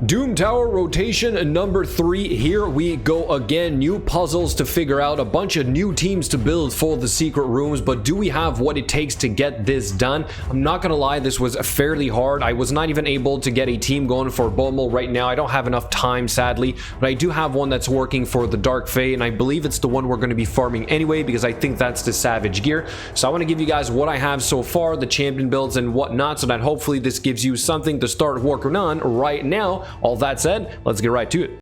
Doom Tower rotation number 3. Here we go again. New puzzles to figure out, a bunch of new teams to build for the secret rooms, but do we have what it takes to get this done? I'm not gonna lie, this was fairly hard. I was not even able to get a team going for Bommal right now. I don't have enough time, sadly, but I do have one that's working for the Dark FAE, and I believe it's the one we're going to be farming anyway, because I think that's the Savage gear. So I want to give you guys what I have so far, the champion builds and whatnot, so that hopefully this gives you something to start working on right now. All that said, let's get right to it.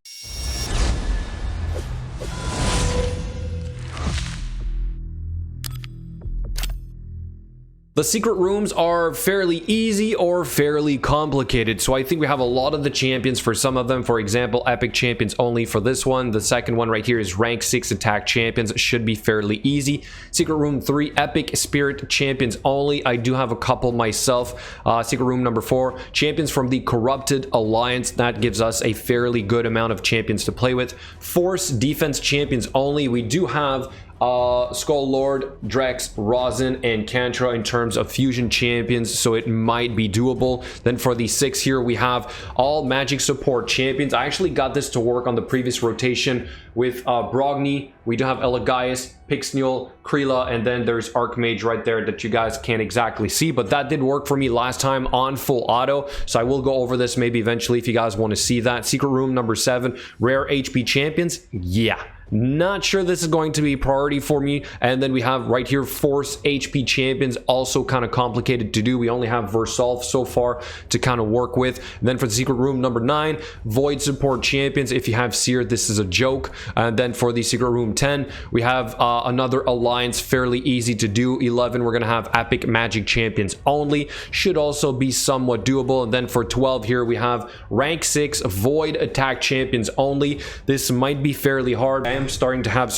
The secret rooms are fairly easy or fairly complicated, so I think we have a lot of the champions for some of them. For example, epic champions only for this one. The second one right here is rank 6 attack champions. It should be fairly easy. Secret room 3, epic spirit champions only. I do have a couple myself. Secret room number 4, champions from the corrupted alliance. That gives us a fairly good amount of champions to play with. Force defense champions only. We do have Skull Lord, Drex, Rosin, and Kantra in terms of fusion champions, so it might be doable. Then for the 6 here, we have all magic support champions. I actually got this to work on the previous rotation with Brogni. We do have Elagaius, Pixniel, Krila, and then there's Archmage right there that you guys can't exactly see, but that did work for me last time on full auto, so I will go over this maybe eventually if you guys want to see that. Secret room number 7, rare HP champions. Yeah, not sure this is going to be a priority for me. And then we have right here Force HP champions, also kind of complicated to do. We only have Versolve so far to kind of work with. And then for the secret room number 9, Void support champions. If you have Seer, this is a joke. And then for the secret room 10, we have another alliance, fairly easy to do. 11, we're gonna have epic magic champions only, should also be somewhat doable. And then for 12 here, we have rank 6 void attack champions only. This might be fairly hard. I am starting to have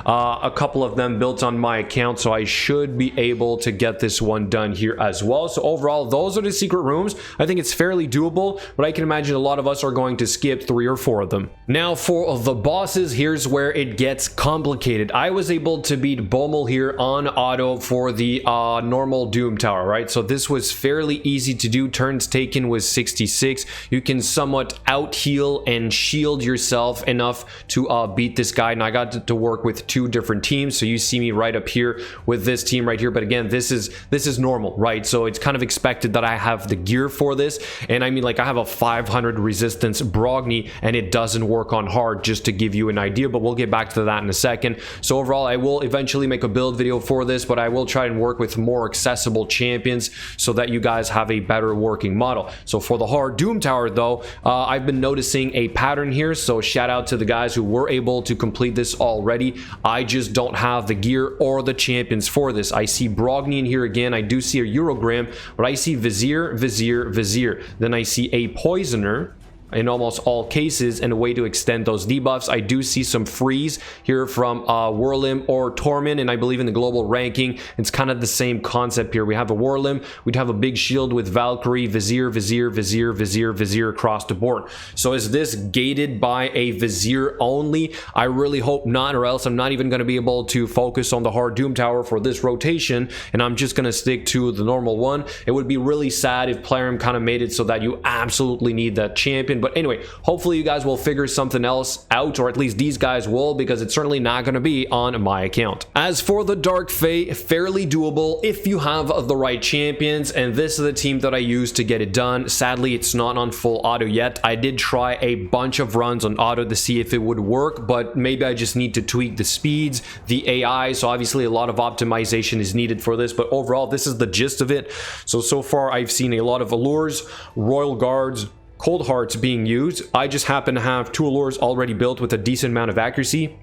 a couple of them built on my account, so I should be able to get this one done here as well. So overall, those are the secret rooms. I think it's fairly doable, but I can imagine a lot of us are going to skip 3 or 4 of them. Now for the bosses, here's where it gets complicated. I was able to beat Bommal here on auto for the normal Doom Tower, right? So this was fairly easy to do. Turns taken was 66. You can somewhat out heal and shield yourself enough to beat this guy. And I got to work with 2 different teams, so you see me right up here with this team right here. But again, this is normal, right? So it's kind of expected that I have the gear for this. And I mean, like, I have a 500 resistance Brogni, and it doesn't work on hard, just to give you an idea, but we'll get back to that in a second. So overall, I will eventually make a build video for this, but I will try and work with more accessible champions so that you guys have a better working model. So for the hard Doom Tower though, I've been noticing a pattern here, so shout out to the guys who were able to complete this already. I just don't have the gear or the champions for this. I see Brogni in here again. I do see a Eurogram, but I see Vizier, Vizier, Vizier. Then I see a Poisoner in almost all cases, and a way to extend those debuffs. I do see some freeze here from Whirlim or Torment, and I believe in the global ranking it's kind of the same concept here. We have a Whirlim, we'd have a big shield with Valkyrie, Vizier, Vizier, Vizier, Vizier, Vizier across the board. So is this gated by a Vizier only? I really hope not, or else I'm not even going to be able to focus on the hard Doom Tower for this rotation, and I'm just going to stick to the normal one. It would be really sad if Plarium kind of made it so that you absolutely need that champion. But anyway, hopefully you guys will figure something else out, or at least these guys will, because it's certainly not going to be on my account. As for the Dark FAE, fairly doable if you have the right champions, and this is the team that I used to get it done. Sadly, it's not on full auto yet. I did try a bunch of runs on auto to see if it would work, but maybe I just need to tweak the speeds, the AI, so obviously a lot of optimization is needed for this, but overall, this is the gist of it. So far, I've seen a lot of allures, royal guards, cold hearts being used. I just happen to have 2 allures already built with a decent amount of accuracy.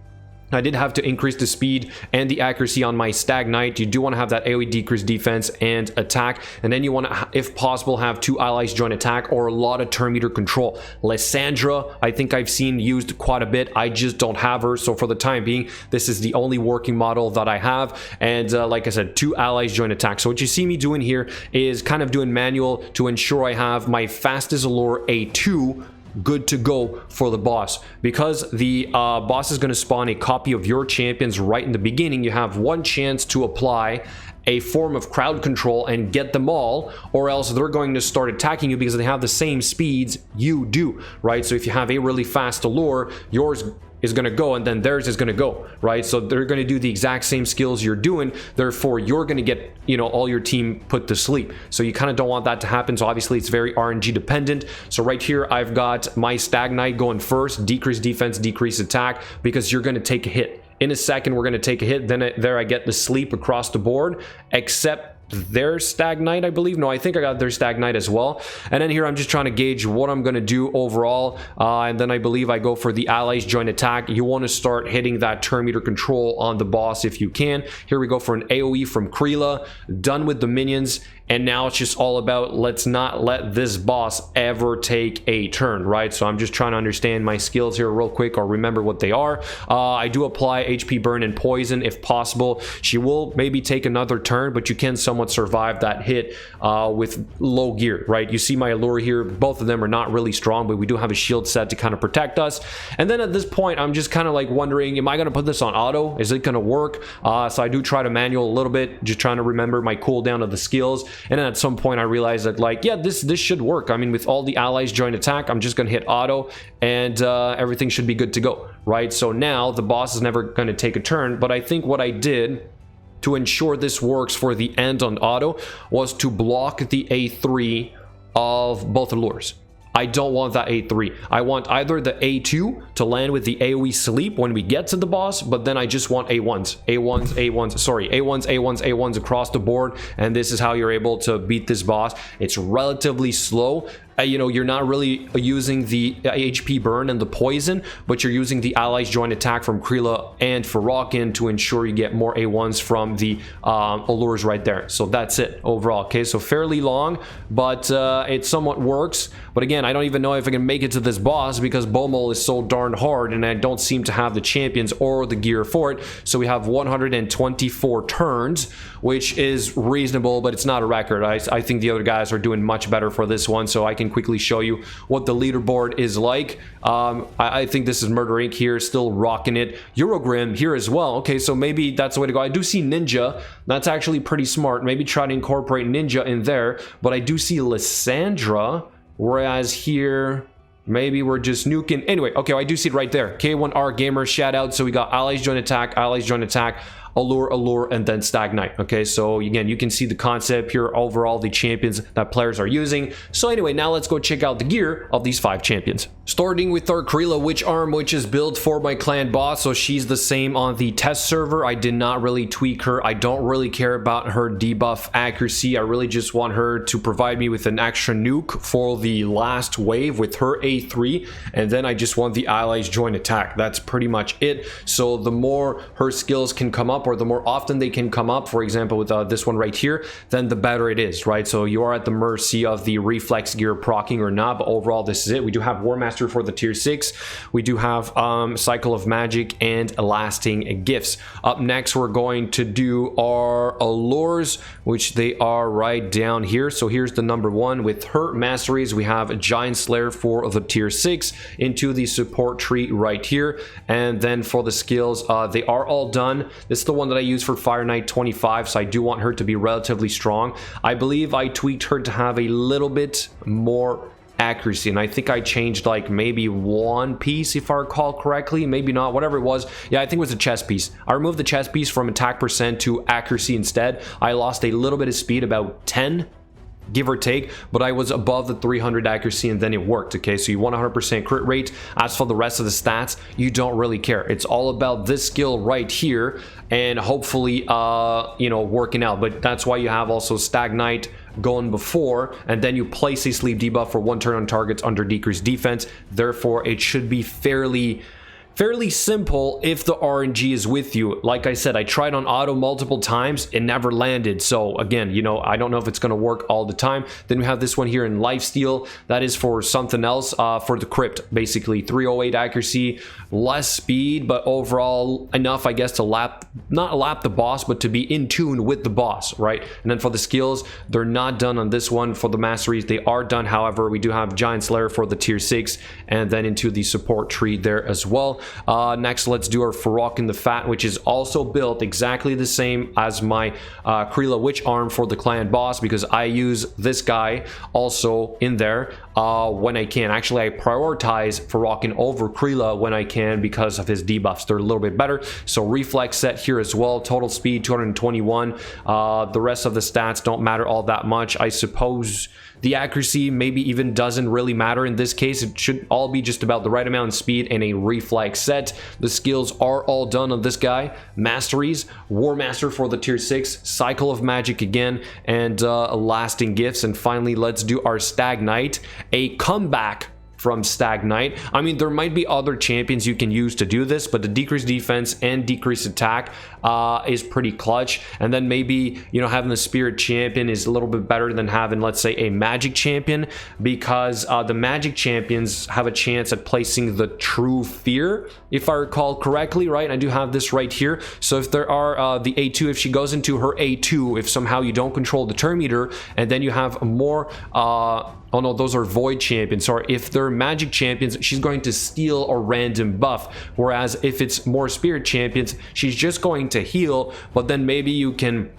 I did have to increase the speed and the accuracy on my Stag Knight. You do want to have that AoE decrease defense and attack, and then you want to, if possible, have 2 allies join attack or a lot of turn meter control. Lysandra, I think I've seen used quite a bit. I just don't have her, so for the time being, this is the only working model that I have. And like I said, 2 allies join attack. So what you see me doing here is kind of doing manual to ensure I have my fastest allure A2 good to go for the boss, because the boss is going to spawn a copy of your champions right in the beginning. You have 1 chance to apply a form of crowd control and get them all, or else they're going to start attacking you because they have the same speeds you do, right? So if you have a really fast allure, yours is going to go and then theirs is going to go, right? So they're going to do the exact same skills you're doing, therefore you're going to get, you know, all your team put to sleep. So you kind of don't want that to happen. So obviously it's very RNG dependent. So right here I've got my Stag Knight going first, decrease defense, decrease attack, because you're going to take a hit. In a second we're going to take a hit, then there I get the sleep across the board, except their Stag Knight, I believe. No, I think I got their Stag Knight as well. And then here I'm just trying to gauge what I'm going to do overall, and then I believe I go for the allies joint attack. You want to start hitting that turn meter control on the boss if you can. Here we go for an AoE from Krila, done with the minions, and now it's just all about let's not let this boss ever take a turn, right? So I'm just trying to understand my skills here real quick, or remember what they are. I do apply HP burn and poison if possible. She will maybe take another turn, but you can somewhat survive that hit with low gear, right? You see my allure here, both of them are not really strong, but we do have a shield set to kind of protect us. And then at this point I'm just kind of like wondering, am I going to put this on auto? Is it going to work? So I do try to manual a little bit, just trying to remember my cooldown of the skills. And then at some point I realized that, like, yeah, this should work. I mean, with all the allies joint attack, I'm just going to hit auto and everything should be good to go, right? So now the boss is never going to take a turn, but I think what I did to ensure this works for the end on auto was to block the A3 of both allures. I don't want that A3. I want either the A2 to land with the AoE sleep when we get to the boss, but then I just want A1s across the board, and this is how you're able to beat this boss. It's relatively slow. You know, you're not really using the HP burn and the poison, but you're using the allies joint attack from Krila and Farrakhan to ensure you get more A1s from the allures right there. So that's it overall. Okay, so fairly long, but it somewhat works. But again, I don't even know if I can make it to this boss because Bommal is so darn hard and I don't seem to have the champions or the gear for it. So we have 124 turns, which is reasonable, but it's not a record. I think the other guys are doing much better for this one, so I can quickly show you what the leaderboard is like. I think this is Murder Inc. here, still rocking it. Eurogrim here as well. Okay, so maybe that's the way to go. I do see Ninja. That's actually pretty smart. Maybe try to incorporate Ninja in there, but I do see Lysandra, whereas here maybe we're just nuking. Anyway, okay, I do see it right there. K1R Gamer, shout out. So we got allies joint attack, allure, and then Stag Knight. Okay, so again, you can see the concept here, overall the champions that players are using. So anyway, now let's go check out the gear of these 5 champions. Starting with our Krila Witch Arm, which is built for my clan boss, so she's the same on the test server. I did not really tweak her. I don't really care about her debuff accuracy. I really just want her to provide me with an extra nuke for the last wave with her A3, and then I just want the allies joint attack. That's pretty much it. So the more her skills can come up, or the more often they can come up, for example with this one right here, then the better it is, right? So you are at the mercy of the reflex gear proccing or not, but overall this is it. We do have War Master for the tier 6. We do have Cycle of Magic and Lasting Gifts. Up next we're going to do our allures, which they are right down here. So here's the number 1 with her Masteries. We have a Giant Slayer for the tier 6 into the support tree right here, and then for the skills they are all done. This is the one that I use for Fire Knight 25, so I do want her to be relatively strong. I believe I tweaked her to have a little bit more accuracy, and I think I changed like maybe one piece if I recall correctly, maybe not, whatever it was. Yeah, I think it was a chest piece. I removed the chest piece from attack percent to accuracy instead. I lost a little bit of speed, about 10 give or take, but I was above the 300 accuracy and then it worked. Okay, so you want 100% crit rate. As for the rest of the stats, you don't really care. It's all about this skill right here and hopefully you know, working out. But that's why you have also Stag Knight going before, and then you place a sleep debuff for 1 turn on targets under decreased defense. Therefore it should be fairly simple if the RNG is with you. Like I said, I tried on auto multiple times, it never landed. So again, you know, I don't know if it's going to work all the time. Then we have this one here in Lifesteal. That is for something else, for the crypt, basically 308 accuracy, less speed, but overall enough, I guess, to not lap the boss, but to be in tune with the boss, right? And then for the skills, they're not done on this one. For the Masteries, they are done. However, we do have Giant Slayer for the tier 6, and then into the support tree there as well. Next, let's do our Ferokin the Fat, which is also built exactly the same as my Krila Witch Arm for the clan boss, because I use this guy also in there when I can. Actually, I prioritize Ferokin over Krila when I can because of his debuffs. They're a little bit better. So reflex set here as well. Total speed 221. The rest of the stats don't matter all that much. I suppose the accuracy maybe even doesn't really matter in this case. It should all be just about the right amount of speed and a reflex set. The skills are all done on this guy. Masteries, War Master for the tier 6, Cycle of Magic again, and Lasting Gifts. And finally, let's do our Stag Knight, a comeback from Stag Knight. I mean, there might be other champions you can use to do this, but the decreased defense and decreased attack is pretty clutch. And then maybe, you know, having the Spirit champion is a little bit better than having, let's say, a Magic champion, because the Magic champions have a chance at placing the True Fear, if I recall correctly, right? I do have this right here. So if there are the A2, if she goes into her A2, if somehow you don't control the turn meter, and then you have more oh no, those are Void champions. Or if they're Magic champions, she's going to steal a random buff. Whereas if it's more Spirit champions, she's just going to heal, but then maybe you can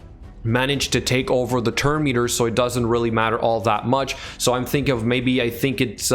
manage to take over the turn meter, so it doesn't really matter all that much. So I'm thinking of maybe, I think it's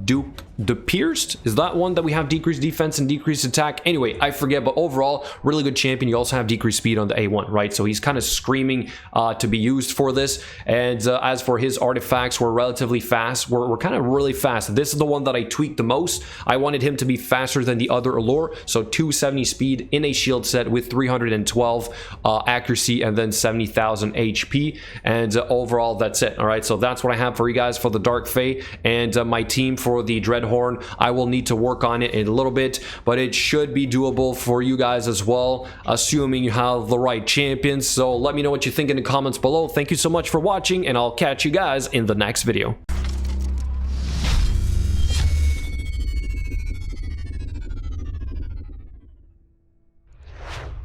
Duke the Pierced. Is that one that we have decreased defense and decreased attack? Anyway, I forget, but overall, really good champion. You also have decreased speed on the A1, right? So he's kind of screaming to be used for this. And as for his artifacts, we're relatively fast. We're kind of really fast. This is the one that I tweaked the most. I wanted him to be faster than the other Allure. So 270 speed in a shield set with 312 accuracy and then 70,000 HP. And overall, that's it. All right, so that's what I have for you guys for the Dark FAE. And my team for the Dreadhorn, I will need to work on it in a little bit, but it should be doable for you guys as well, assuming you have the right champions. So let me know what you think in the comments below. Thank you so much for watching, and I'll catch you guys in the next video.